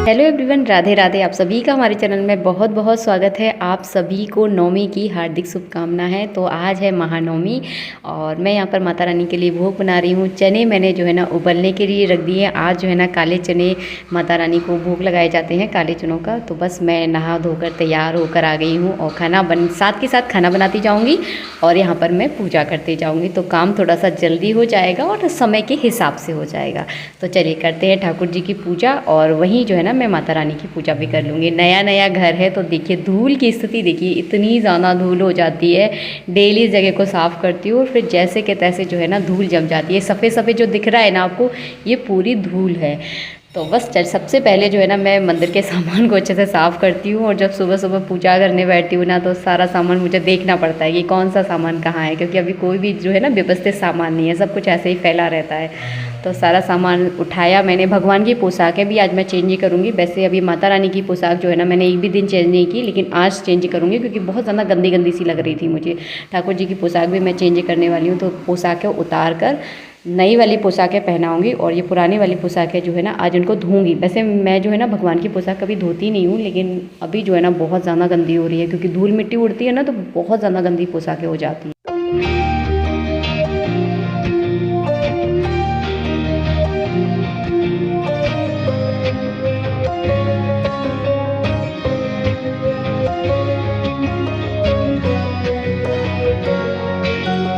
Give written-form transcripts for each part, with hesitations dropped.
Hello everyone, Radhe Radhe. आप सभी का हमारे चैनल में बहुत बहुत स्वागत है। आप सभी को नवमी की हार्दिक शुभकामना है। तो आज है महानवमी और मैं यहाँ पर माता रानी के लिए भोग बना रही हूँ। चने मैंने जो है ना उबलने के लिए रख दिए। आज जो है ना काले चने माता रानी को भोग लगाए जाते हैं, काले चनों का। तो बस मैं नहा धोकर तैयार होकर आ गई हूँ और साथ के साथ खाना बनाती जाऊँगी और यहाँ पर मैं पूजा करती जाऊँगी। तो काम थोड़ा सा जल्दी हो जाएगा और समय के हिसाब से हो जाएगा। तो चलिए करते हैं ठाकुर जी की पूजा और वहीं जो है ना मैं माता रानी की पूजा भी कर लूँगी। नया नया घर है तो देखिए धूल की स्थिति देखिए, इतनी ज़्यादा धूल हो जाती है। डेली इस जगह को साफ़ करती हूँ और फिर जैसे के तैसे जो है ना धूल जम जाती है। सफ़ेद सफ़ेद जो दिख रहा है ना आपको, ये पूरी धूल है। तो बस सबसे पहले जो है ना मैं मंदिर के सामान को अच्छे से साफ़ करती हूँ और जब सुबह सुबह पूजा करने बैठती हूँ ना तो सारा सामान मुझे देखना पड़ता है कि कौन सा सामान कहाँ है, क्योंकि अभी कोई भी जो है ना व्यवस्थित सामान नहीं है, सब कुछ ऐसे ही फैला रहता है। तो सारा सामान उठाया मैंने। भगवान की पोशाकें भी आज मैं चेंज ही करूँगी। वैसे अभी माता रानी की पोशाक जो है ना मैंने एक भी दिन चेंज नहीं की, लेकिन आज चेंज करूँगी क्योंकि बहुत ज़्यादा गंदी गंदी सी लग रही थी मुझे। ठाकुर जी की पोशाक भी मैं चेंज करने वाली हूँ। तो पोशाकें उतार कर नई वाली पोशाकें पहनाऊंगी और ये पुरानी वाली पोशाकें जो है ना आज उनको धोऊंगी। वैसे मैं जो है ना भगवान की पोशाक कभी धोती नहीं हूँ, लेकिन अभी जो है ना बहुत ज़्यादा गंदी हो रही है क्योंकि धूल मिट्टी उड़ती है ना तो बहुत ज़्यादा गंदी पोशाकें हो जाती हैं।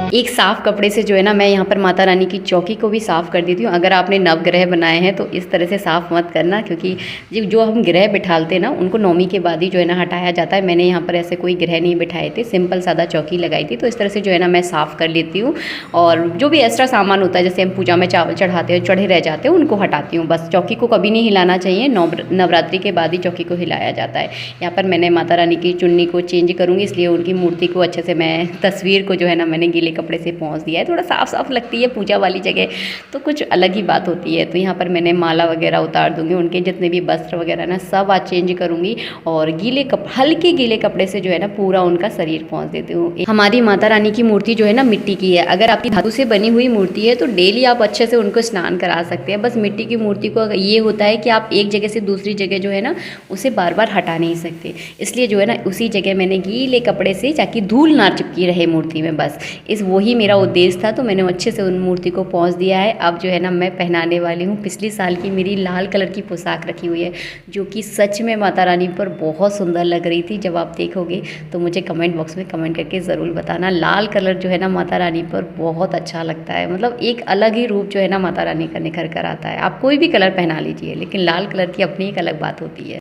एक साफ़ कपड़े से जो है ना मैं यहाँ पर माता रानी की चौकी को भी साफ़ कर देती हूँ। अगर आपने नवग्रह बनाए हैं तो इस तरह से साफ़ मत करना, क्योंकि जो हम ग्रह बिठाते हैं ना उनको नौमी के बाद ही जो है ना हटाया जाता है। मैंने यहाँ पर ऐसे कोई ग्रह नहीं बिठाए थे, सिंपल सादा चौकी लगाई थी। तो इस तरह से जो है ना मैं साफ़ कर लेती हूँ और जो भी एक्स्ट्रा सामान होता है, जैसे हम पूजा में चावल चढ़ाते हैं, चढ़े रह जाते हैं, उनको हटाती हूँ। बस चौकी को कभी नहीं हिलाना चाहिए, नवरात्रि के बाद ही चौकी को हिलाया जाता है। यहाँ पर मैंने माता रानी की चुन्नी को चेंज करूँगी, इसलिए उनकी मूर्ति को अच्छे से मैं तस्वीर को जो है ना मैंने गीले कपड़े से पहुँच दिया है। थोड़ा साफ साफ लगती है पूजा वाली जगह, तो कुछ अलग ही बात होती है। तो यहाँ पर मैंने माला वगैरह उतार दूंगी, उनके जितने भी वस्त्र वगैरह ना सब आज चेंज करूंगी और हल्के गीले कपड़े से जो है ना पूरा उनका शरीर पहुँच देती हूँ। हमारी माता रानी की मूर्ति जो है ना मिट्टी की है। अगर आपकी धातु से बनी हुई मूर्ति है तो डेली आप अच्छे से उनको स्नान करा सकते हैं। बस मिट्टी की मूर्ति को ये होता है कि आप एक जगह से दूसरी जगह जो है ना उसे बार बार हटा नहीं सकते, इसलिए जो है ना उसी जगह मैंने गीले कपड़े से, ताकि धूल ना चिपकी रहे मूर्ति में, बस वही मेरा उद्देश्य था। तो मैंने अच्छे से उन मूर्ति को पहुँच दिया है। अब जो है ना मैं पहनाने वाली हूँ। पिछली साल की मेरी लाल कलर की पोशाक रखी हुई है, जो कि सच में माता रानी पर बहुत सुंदर लग रही थी। जब आप देखोगे तो मुझे कमेंट बॉक्स में कमेंट करके ज़रूर बताना। लाल कलर जो है ना माता रानी पर बहुत अच्छा लगता है, मतलब एक अलग ही रूप जो है ना माता रानी का निखर कर आता है। आप कोई भी कलर पहना लीजिए, लेकिन लाल कलर की अपनी एक अलग बात होती है।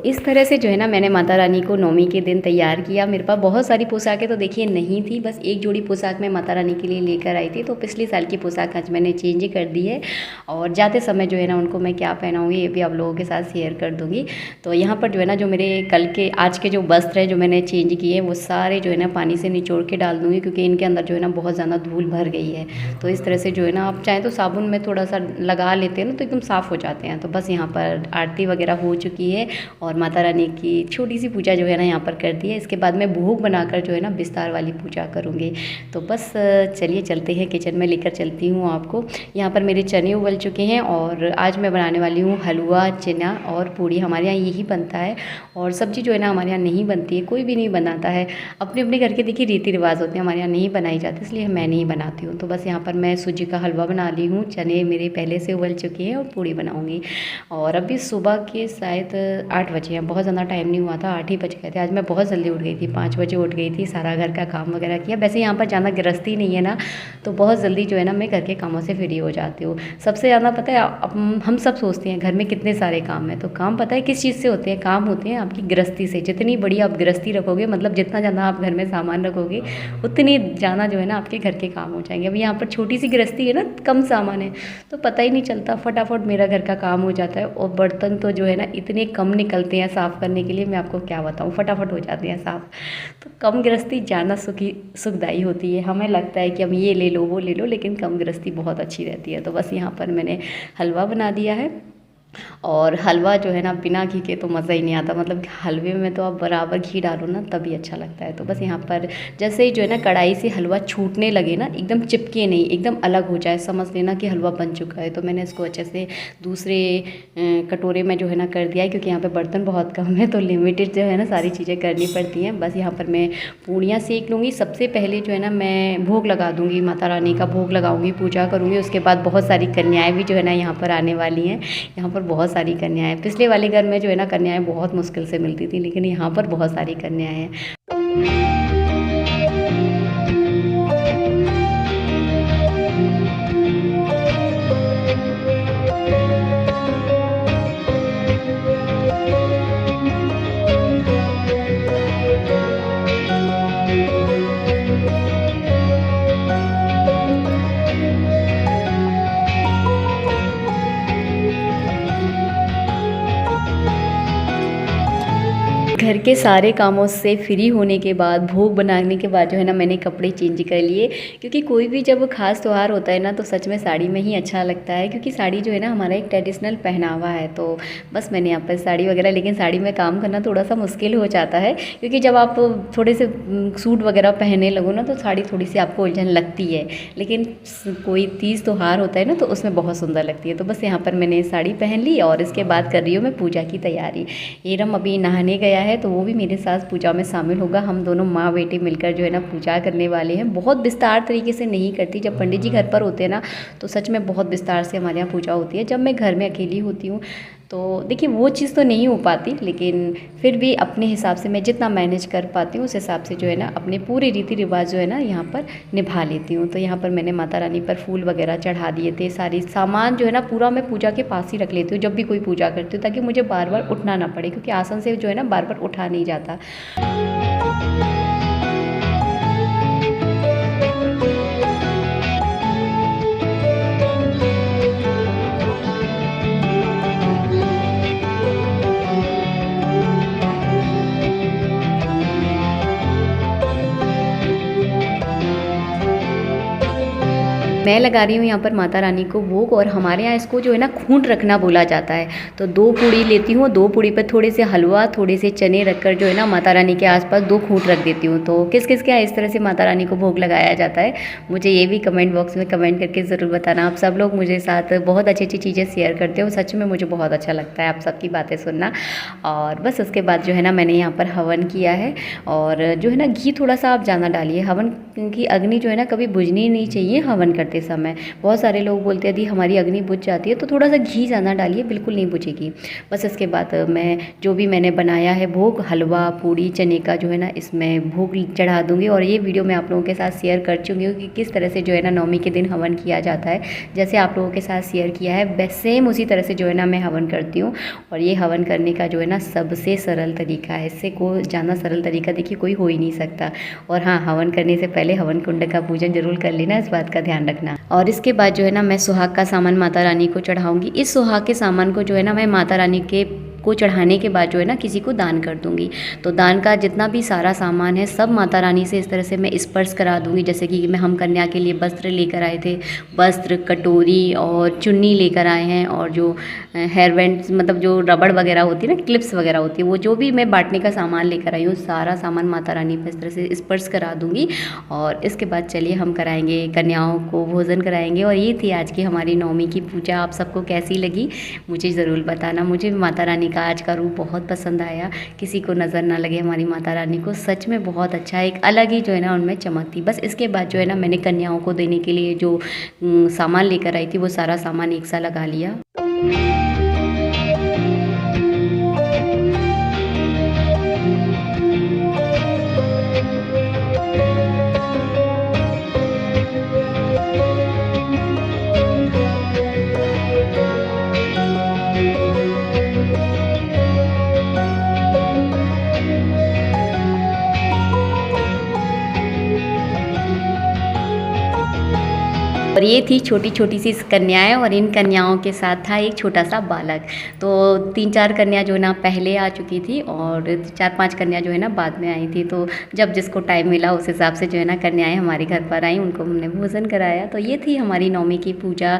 इस तरह से जो है ना मैंने माता रानी को नौमी के दिन तैयार किया। मेरे पास बहुत सारी पोशाकें तो देखिए नहीं थी, बस एक जोड़ी पोशाक मैं माता रानी के लिए लेकर आई थी। तो पिछले साल की पोशाक आज मैंने चेंज कर दी है और जाते समय जो है ना उनको मैं क्या पहनाऊँगी ये भी आप लोगों के साथ शेयर कर दूँगी। तो यहाँ पर जो है ना जो मेरे आज के जो वस्त्र है जो मैंने चेंज किए वो सारे जो है ना पानी से निचोड़ के डाल दूँगी, क्योंकि इनके अंदर जो है ना बहुत ज़्यादा धूल भर गई है। तो इस तरह से जो है ना आप चाहें तो साबुन में थोड़ा सा लगा लेते हैं ना तो एकदम साफ़ हो जाते हैं। तो बस यहाँ पर आरती वगैरह हो चुकी है और माता रानी की छोटी सी पूजा जो है ना यहाँ पर कर दी है। इसके बाद मैं भोग बनाकर जो है ना विस्तार वाली पूजा करूँगी। तो बस चलिए चलते हैं किचन में, लेकर चलती हूँ आपको। यहाँ पर मेरे चने उबल चुके हैं और आज मैं बनाने वाली हूँ हलवा, चना और पूड़ी। हमारे यहाँ यही बनता है और सब्ज़ी जो है ना हमारे यहाँ नहीं बनती है, कोई भी नहीं बनाता है। अपने अपने घर के देखिए रीति रिवाज होते हैं, हमारे यहाँ नहीं बनाई जाती, इसलिए मैं नहीं बनाती हूँ। तो बस यहाँ पर मैं सूजी का हलवा बना ली हूँ। चने मेरे पहले से उबल चुके हैं और पूड़ी बनाऊँगी। और अभी सुबह के शायद 8 बजे हैं, बहुत ज़्यादा टाइम नहीं हुआ था, 8 ही बज गए थे। आज मैं बहुत जल्दी उठ गई थी, 5 बजे उठ गई थी, सारा घर का काम वगैरह किया। वैसे यहाँ पर ज़्यादा गृहस्थी नहीं है ना, तो बहुत जल्दी जो है ना मैं घर के कामों से फ्री हो जाती हूँ। सबसे ज़्यादा पता है हम सब सोचते हैं घर में कितने सारे काम हैं, तो काम पता है किस चीज़ से होते हैं? काम होते हैं आपकी गृहस्थी से। जितनी बड़ी आप गृहस्थी रखोगे, मतलब जितना ज़्यादा आप घर में सामान रखोगे उतनी ज़्यादा जो है ना आपके घर के काम हो जाएंगे। अब यहाँ पर छोटी सी गृहस्थी है ना, कम सामान है, तो पता ही नहीं चलता, फटाफट मेरा घर का काम हो जाता है। और बर्तन तो जो है ना इतने कम निकलते हैं, साफ़ करने के लिए, मैं आपको क्या बताऊँ, फटाफट हो जाते हैं साफ़। तो कम गृहस्थी ज़्यादा सुखदायी होती है। हमें लगता है कि हम ये ले लो वो ले लो, लेकिन कम गृहस्थी बहुत अच्छी रहती है। तो बस यहाँ पर मैंने हलवा बना दिया है, और हलवा जो है ना बिना घी के तो मज़ा ही नहीं आता। मतलब हलवे में तो आप बराबर घी डालो ना तभी अच्छा लगता है। तो बस यहाँ पर जैसे ही जो है ना कढ़ाई से हलवा छूटने लगे ना, एकदम चिपके नहीं, एकदम अलग हो जाए, समझ लेना कि हलवा बन चुका है। तो मैंने इसको अच्छे से दूसरे कटोरे में जो है ना कर दिया है, क्योंकि यहाँ पे बर्तन बहुत कम है तो लिमिटेड जो है ना सारी चीज़ें करनी पड़ती हैं। बस यहाँ पर मैं पूड़ियाँ सेक लूँगी। सबसे पहले जो है ना मैं भोग लगा दूँगी, माता रानी का भोग लगाऊँगी, पूजा करूँगी। उसके बाद बहुत सारी कन्याएँ भी जो है ना यहाँ पर आने वाली हैं। यहाँ पर बहुत सारी कन्याएँ, पिछले वाले घर में जो है ना कन्याएँ बहुत मुश्किल से मिलती थी, लेकिन यहाँ पर बहुत सारी कन्याएँ हैं। घर के सारे कामों से फ्री होने के बाद, भोग बनाने के बाद जो है ना मैंने कपड़े चेंज कर लिए, क्योंकि कोई भी जब खास त्यौहार होता है ना तो सच में साड़ी में ही अच्छा लगता है, क्योंकि साड़ी जो है ना हमारा एक ट्रेडिशनल पहनावा है। तो बस मैंने यहाँ पर साड़ी वगैरह, लेकिन साड़ी में काम करना थोड़ा सा मुश्किल हो जाता है, क्योंकि जब आप थोड़े से सूट वगैरह पहनने लगो ना तो साड़ी थोड़ी सी आपको उलझन लगती है, लेकिन कोई तीज त्यौहार होता है ना तो उसमें बहुत सुंदर लगती है। तो बस यहाँ पर मैंने साड़ी पहन ली, और इसके बाद कर रही हूँ मैं पूजा की तैयारी। हीरम अभी नहाने गया है तो वो भी मेरे साथ पूजा में शामिल होगा। हम दोनों माँ बेटे मिलकर जो है ना पूजा करने वाले हैं। बहुत विस्तार तरीके से नहीं करती, जब पंडित जी घर पर होते हैं ना तो सच में बहुत विस्तार से हमारे यहाँ पूजा होती है। जब मैं घर में अकेली होती हूँ तो देखिए वो चीज़ तो नहीं हो पाती, लेकिन फिर भी अपने हिसाब से मैं जितना मैनेज कर पाती हूँ उस हिसाब से जो है ना अपने पूरे रीति रिवाज जो है ना यहाँ पर निभा लेती हूँ। तो यहाँ पर मैंने माता रानी पर फूल वगैरह चढ़ा दिए थे। सारी सामान जो है ना पूरा मैं पूजा के पास ही रख लेती हूँ जब भी कोई पूजा करती हूँ, ताकि मुझे बार बार उठना ना पड़े, क्योंकि आसन से जो है ना बार बार उठा नहीं जाता। मैं लगा रही हूँ यहाँ पर माता रानी को भोग, और हमारे यहाँ इसको जो है ना खूंट रखना बोला जाता है। तो 2 पूड़ी लेती हूँ, 2 पूड़ी पर थोड़े से हलवा, थोड़े से चने रखकर जो है ना माता रानी के आसपास 2 खूंट रख देती हूँ। तो किस किस के यहाँ इस तरह से माता रानी को भोग लगाया जाता है, मुझे ये भी कमेंट बॉक्स में कमेंट करके ज़रूर बताना। आप सब लोग मुझे साथ बहुत अच्छी अच्छी चीज़ें शेयर करते हो, सच में मुझे बहुत अच्छा लगता है आप सबकी बातें सुनना। और बस उसके बाद जो है ना मैंने यहाँ पर हवन किया है, और जो है ना घी थोड़ा सा आप ज़्यादा डालिए। हवन की अग्नि जो है ना कभी बुझनी नहीं चाहिए हवन करते समय। बहुत सारे लोग बोलते हैं दी हमारी अग्नि बुझ जाती है, तो थोड़ा सा घी ज़्यादा डालिए, बिल्कुल नहीं बुझेगी। बस इसके बाद मैं जो भी मैंने बनाया है भोग, हलवा पूड़ी चने का जो है ना इसमें भोग चढ़ा दूँगी। और ये वीडियो मैं आप लोगों के साथ शेयर कर चुकी हूँ कि किस तरह से जो है ना नवमी के दिन हवन किया जाता है। जैसे आप लोगों के साथ शेयर किया है सेम उसी तरह से जो है ना मैं हवन करती हूँ। और ये हवन करने का जो है ना सबसे सरल तरीका है, इससे कोई ज़्यादा सरल तरीका देखिए कोई हो ही नहीं सकता। और हाँ, हवन करने से पहले हवन कुंड का पूजन जरूर कर लेना, इस बात का ध्यान रखना। और इसके बाद जो है ना मैं सुहाग का सामान माता रानी को चढ़ाऊंगी। इस सुहाग के सामान को जो है ना मैं माता रानी को चढ़ाने के बाद जो है ना किसी को दान कर दूंगी। तो दान का जितना भी सारा सामान है सब माता रानी से इस तरह से मैं स्पर्श करा दूंगी। जैसे कि मैं हम कन्या के लिए वस्त्र लेकर आए थे, वस्त्र कटोरी और चुन्नी लेकर आए हैं, और जो हेयर बैंड मतलब जो रबड़ वगैरह होती है ना, क्लिप्स वगैरह होती है, वो जो भी मैं बांटने का सामान लेकर आई हूँ सारा सामान माता रानी पर इस तरह से स्पर्श करा दूंगी। और इसके बाद चलिए हम कराएंगे कन्याओं को भोजन कराएंगे। और ये थी आज की हमारी नवमी की पूजा। आप सबको कैसी लगी मुझे ज़रूर बताना। मुझे माता रानी का आज का रूप बहुत पसंद आया, किसी को नज़र ना लगे हमारी माता रानी को, सच में बहुत अच्छा, एक अलग ही जो है ना उनमें चमक थी। बस इसके बाद जो है ना मैंने कन्याओं को देने के लिए जो सामान लेकर आई थी वो सारा सामान एक सा लगा लिया। और ये थी छोटी छोटी सी कन्याएं और इन कन्याओं के साथ था एक छोटा सा बालक। तो 3-4 कन्या जो है ना पहले आ चुकी थी और 4-5 कन्या जो है ना बाद में आई थी। तो जब जिसको टाइम मिला उस हिसाब से जो है ना कन्याएं हमारे घर पर आई, उनको हमने भोजन कराया। तो ये थी हमारी नवमी की पूजा।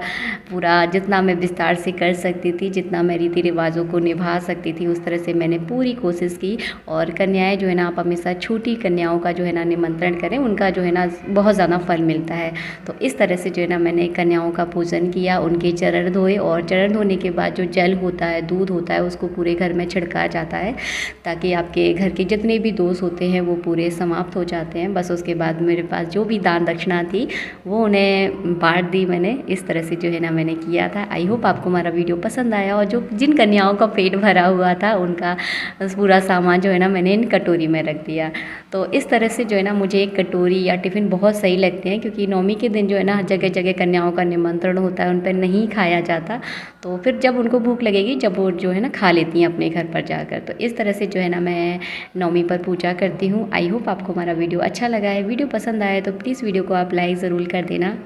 पूरा जितना मैं विस्तार से कर सकती थी, जितना मैं रीति रिवाजों को निभा सकती थी, उस तरह से मैंने पूरी कोशिश की। और कन्याएं जो है ना, आप हमेशा छोटी कन्याओं का जो है ना निमंत्रण करें, उनका जो है ना बहुत ज़्यादा फल मिलता है। तो इस तरह से जो है ना मैंने कन्याओं का पूजन किया, उनके चरण धोए और चरण धोने के बाद जो जल होता है, दूध होता है, उसको पूरे घर में छिड़काया जाता है ताकि आपके घर के जितने भी दोष होते हैं वो पूरे समाप्त हो जाते हैं। बस उसके बाद मेरे पास जो भी दान दक्षिणा थी वो उन्हें बांट दी मैंने। इस तरह से जो है ना मैंने किया था। आई होप आपको हमारा वीडियो पसंद आया। और जो जिन कन्याओं का पेट भरा हुआ था उनका पूरा सामान जो है ना मैंने इन कटोरी में रख दिया। तो इस तरह से जो है ना मुझे एक कटोरी या टिफ़िन बहुत सही लगते हैं, क्योंकि नवमी के दिन जो है ना जगह जगह कन्याओं का निमंत्रण होता है, उन पर नहीं खाया जाता। तो फिर जब उनको भूख लगेगी, जब वो जो है ना खा लेती हैं अपने घर पर जाकर। तो इस तरह से जो है ना मैं नवमी पर पूजा करती हूँ। आई होप आपको हमारा वीडियो अच्छा लगा है। वीडियो पसंद आए तो प्लीज़ वीडियो को आप लाइक ज़रूर कर देना।